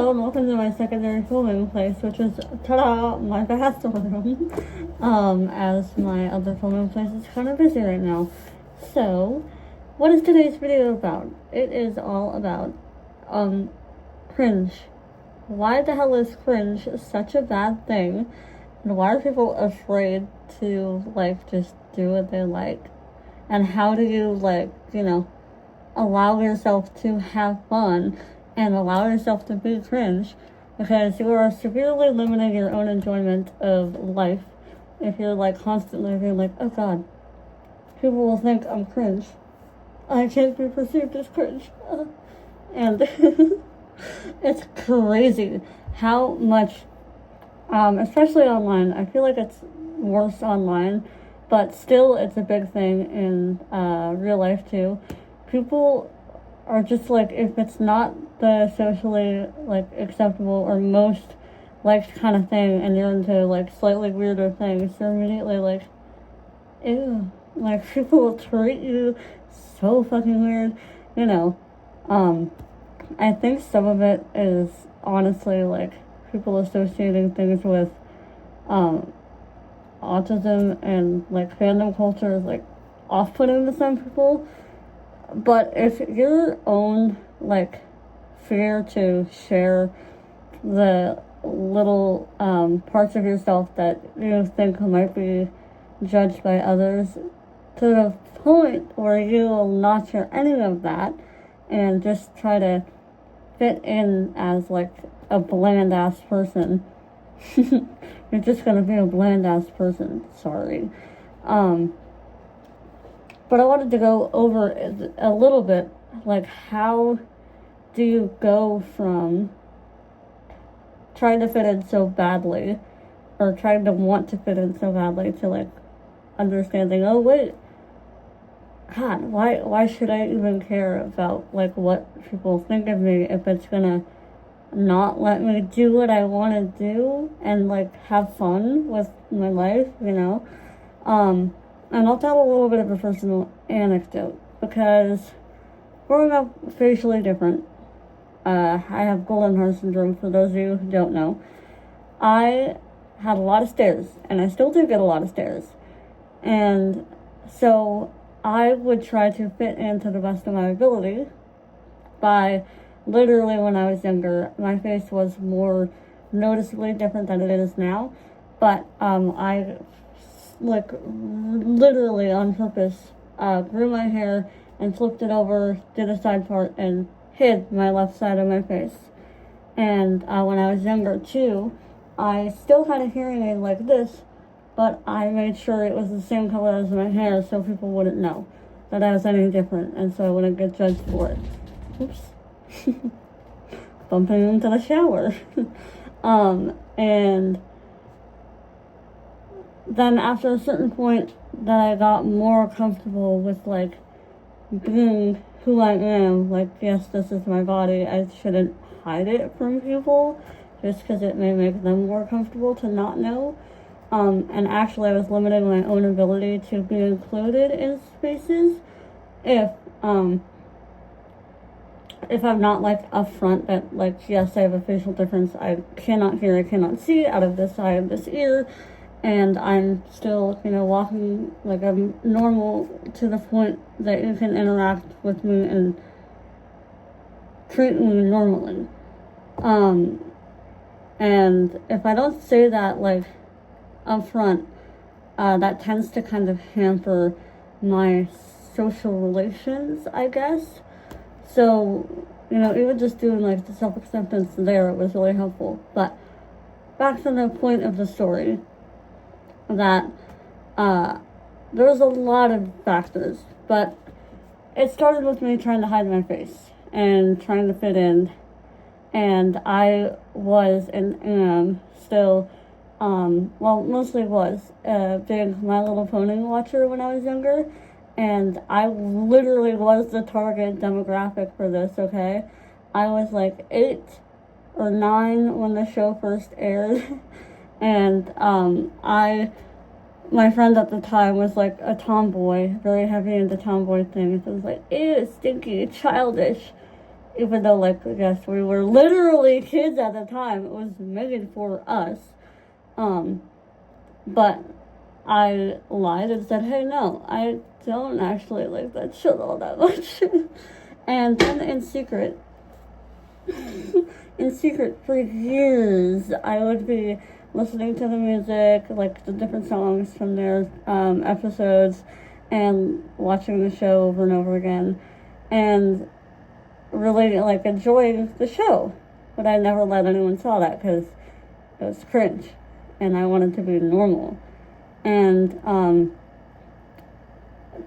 Hello and welcome to my secondary filming place, which is, ta-da, my bathroom. As my other filming place is kind of busy right now. So, what is today's video about? It is all about, cringe. Why the hell is cringe such a bad thing? And why are people afraid to, just do what they like? And how do you, allow yourself to have fun and allow yourself to be cringe, because you are severely limiting your own enjoyment of life if you're constantly being like, oh god, people will think I'm cringe. I can't be perceived as cringe. And it's crazy how much, especially online, I feel like it's worse online, but still it's a big thing in real life too. People are just if it's not the socially acceptable or most liked kind of thing, and you're into slightly weirder things, you're immediately ew. People will treat you so fucking weird, I think some of it is honestly people associating things with autism and fandom culture is off-putting to some people. But if your own fear to share the little parts of yourself that you think might be judged by others, to the point where you will not share any of that and just try to fit in as a bland ass person, you're just gonna be a bland ass person. Sorry. But I wanted to go over a little bit, how do you go from trying to fit in so badly, or trying to want to fit in so badly, to understanding, oh wait, God, why should I even care about what people think of me if it's gonna not let me do what I want to do and have fun with my life, And I'll tell a little bit of a personal anecdote, because growing up facially different, I have golden hair syndrome, for those of you who don't know. I had a lot of stares, and I still do get a lot of stares. And so I would try to fit in to the best of my ability by literally, when I was younger, my face was more noticeably different than it is now. But I literally on purpose grew my hair and flipped it over, did a side part, and hid my left side of my face. And when I was younger too, I still had a hearing aid like this, but I made sure it was the same color as my hair so people wouldn't know that I was any different, and so I wouldn't get judged for it. Oops. Bumping into the shower. And then after a certain point that I got more comfortable with being who I am, yes, this is my body, I shouldn't hide it from people just because it may make them more comfortable to not know. And actually I was limiting my own ability to be included in spaces if I'm not upfront that yes, I have a facial difference, I cannot hear, I cannot see out of this eye of this ear, and I'm still, walking I'm normal to the point that you can interact with me and treat me normally. And if I don't say that up front, that tends to kind of hamper my social relations, I guess. So, even just doing the self-acceptance there was really helpful. But back to the point of the story, that there was a lot of factors, but it started with me trying to hide my face and trying to fit in, and I was and am still, mostly was a big My Little Pony watcher when I was younger, and I literally was the target demographic for this, okay? I was 8 or 9 when the show first aired, and my friend at the time was a tomboy, very heavy into tomboy things. It was ew, stinky, childish. even though, like, yes, we were literally kids at the time, it was made for us. But I lied and said, hey, no, I don't actually like that shit all that much. And then in secret for years, I would be listening to the music, like the different songs from their episodes, and watching the show over and over again, and really, like, enjoying the show. But I never let anyone saw that because it was cringe, and I wanted to be normal. And,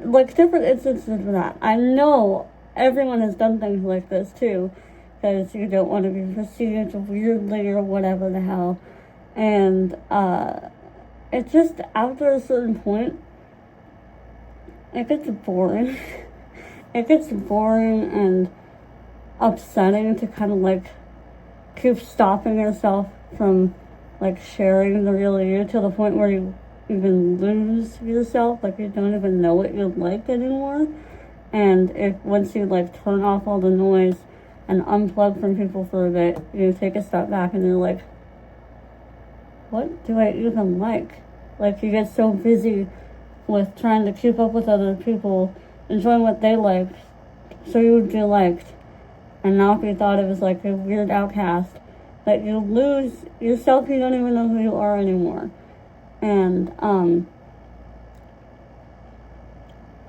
like, different instances of that. I know everyone has done things like this, too, because you don't want to be perceived weirdly or whatever the hell. And, it just, after a certain point, it gets boring. It gets boring and upsetting to kind of, like, keep stopping yourself from, like, sharing the real you to the point where you even lose yourself, like you don't even know what you like anymore. And if once you, like, turn off all the noise and unplug from people for a bit, you take a step back and you're like, what do I even like? Like, you get so busy with trying to keep up with other people, enjoying what they like, so you would be liked, and not be thought of as, like, a weird outcast, that you lose yourself. You don't even know who you are anymore. And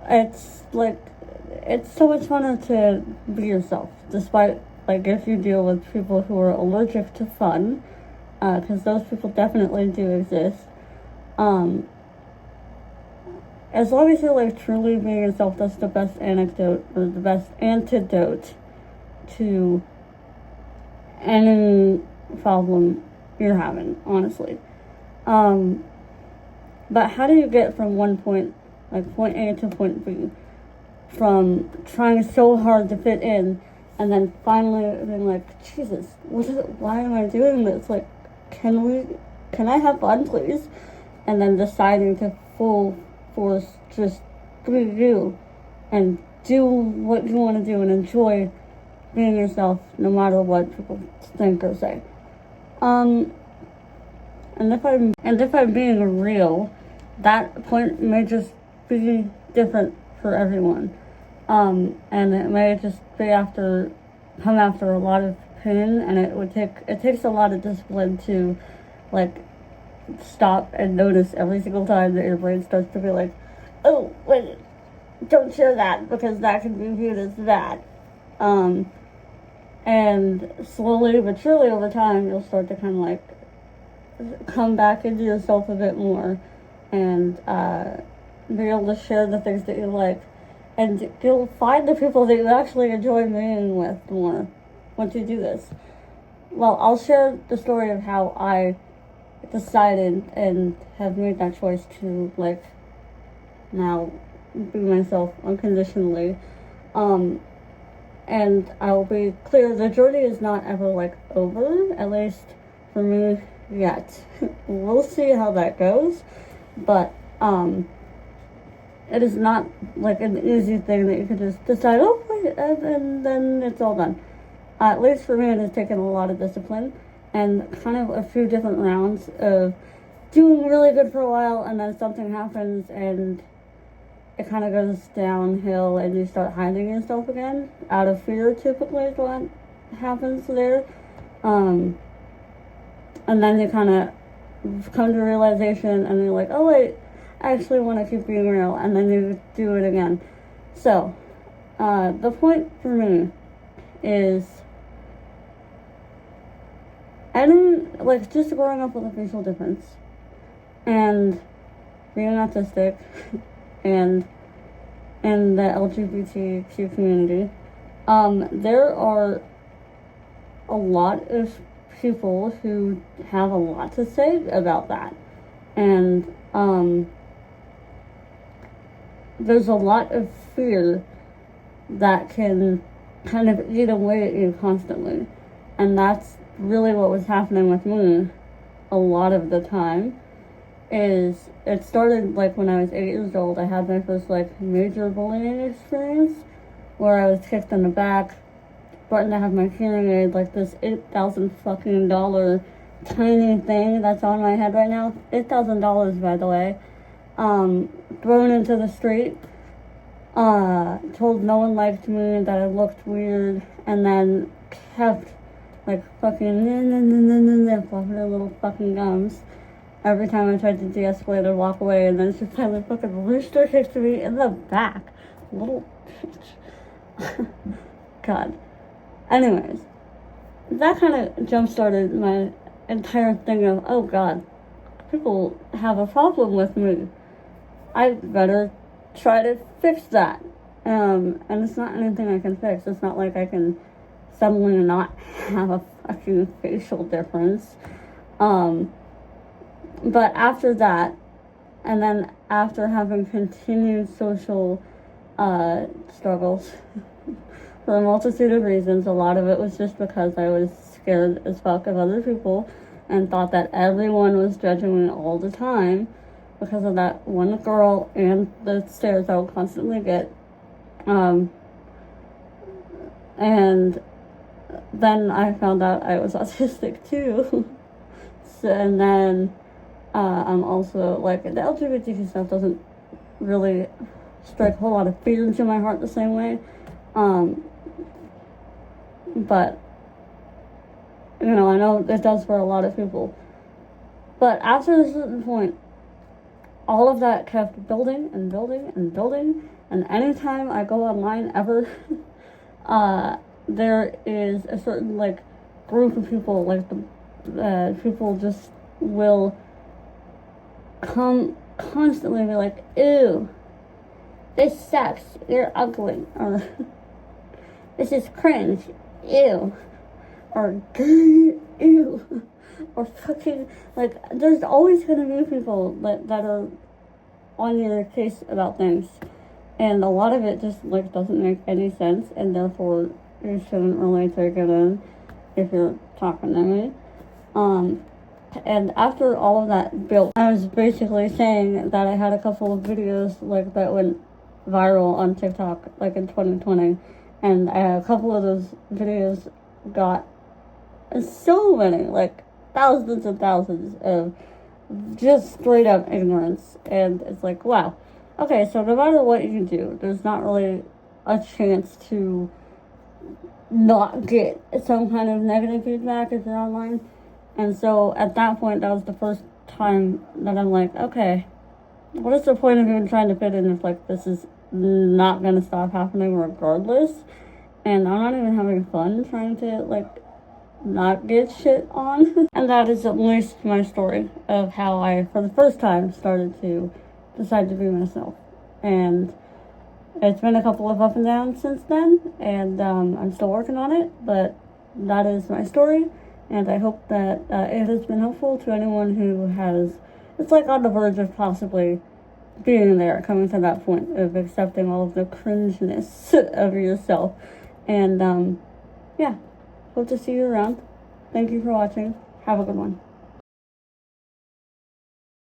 it's like, it's so much funner to be yourself, despite, like, if you deal with people who are allergic to fun, because those people definitely do exist. As long as you're, like, truly being yourself, that's the best anecdote, or the best antidote to any problem you're having, honestly. But how do you get from one point, like point A to point B, from trying so hard to fit in, and then finally being like, Jesus, why am I doing this? Like, can I have fun, please? And then deciding to full force just be you and do what you want to do and enjoy being yourself no matter what people think or say. And if I'm being real, that point may just be different for everyone. And it may just come after a lot of pain, and it takes a lot of discipline to, like, stop and notice every single time that your brain starts to be like, oh, wait, don't share that because that can be viewed as bad. And slowly but surely over time, you'll start to kind of, like, come back into yourself a bit more, and be able to share the things that you like, and you'll find the people that you actually enjoy being with more once you do this. Well, I'll share the story of how I decided and have made that choice to, like, now be myself unconditionally. And I'll be clear, the journey is not ever, like, over, at least for me yet. We'll see how that goes, but it is not, like, an easy thing that you can just decide, oh, wait, and then it's all done. At least for me, it has taken a lot of discipline and kind of a few different rounds of doing really good for a while, and then something happens and it kind of goes downhill and you start hiding yourself again out of fear. Typically is what happens there. And then you kind of come to realization and you're like, oh wait, I actually want to keep being real, and then you do it again. So the point for me is like, just growing up with a facial difference and being autistic and in the LGBTQ community, there are a lot of people who have a lot to say about that, and there's a lot of fear that can kind of eat away at you constantly, and that's really what was happening with me a lot of the time. Is it started, like, when I was 8 years old. I had my first, like, major bullying experience where I was kicked in the back starting to have my hearing aid, like this $8,000 fucking dollar tiny thing that's on my head right now. $8,000, by the way. Thrown into the street. Told no one liked me, that I looked weird, and then kept like fucking flopping her little fucking gums every time I tried to de-escalate or walk away, and then she finally fucking rooster kicked me in the back. Little bitch. God. Anyways, that kind of jump-started my entire thing of, oh god, people have a problem with me. I better try to fix that. And it's not anything I can fix. It's not like I can suddenly not have a fucking facial difference. But after that, and then after having continued social struggles for a multitude of reasons, a lot of it was just because I was scared as fuck of other people and thought that everyone was judging me all the time because of that one girl and the stares I would constantly get. And then I found out I was autistic too. So, and then I'm also, like, the LGBT stuff doesn't really strike a whole lot of fear into my heart the same way. But, you know, I know it does for a lot of people. But after a certain point, all of that kept building and building and building. And anytime I go online ever, there is a certain, like, group of people, like, the people just will constantly be like, ew, this sucks, you're ugly, or this is cringe, ew, or ew, or fucking, like, there's always gonna be people that are on your case about things, and a lot of it just, like, doesn't make any sense, and therefore you shouldn't really take it in if you're talking to me. And after all of that built, I was basically saying that I had a couple of videos, like, that went viral on TikTok, like, in 2020, and a couple of those videos got so many, like, thousands and thousands of just straight up ignorance, and it's like, wow, okay, so no matter what you do, there's not really a chance to not get some kind of negative feedback if you're online. And so at that point, that was the first time that I'm like, okay, what is the point of even trying to fit in if, like, this is not going to stop happening regardless? And I'm not even having fun trying to, like, not get shit on. And that is at least my story of how I, for the first time, started to decide to be myself. And it's been a couple of up and downs since then, and I'm still working on it, but that is my story. And I hope that it has been helpful to anyone who has, it's like on the verge of possibly being there, coming to that point of accepting all of the cringeness of yourself. And yeah, hope to see you around. Thank you for watching. Have a good one.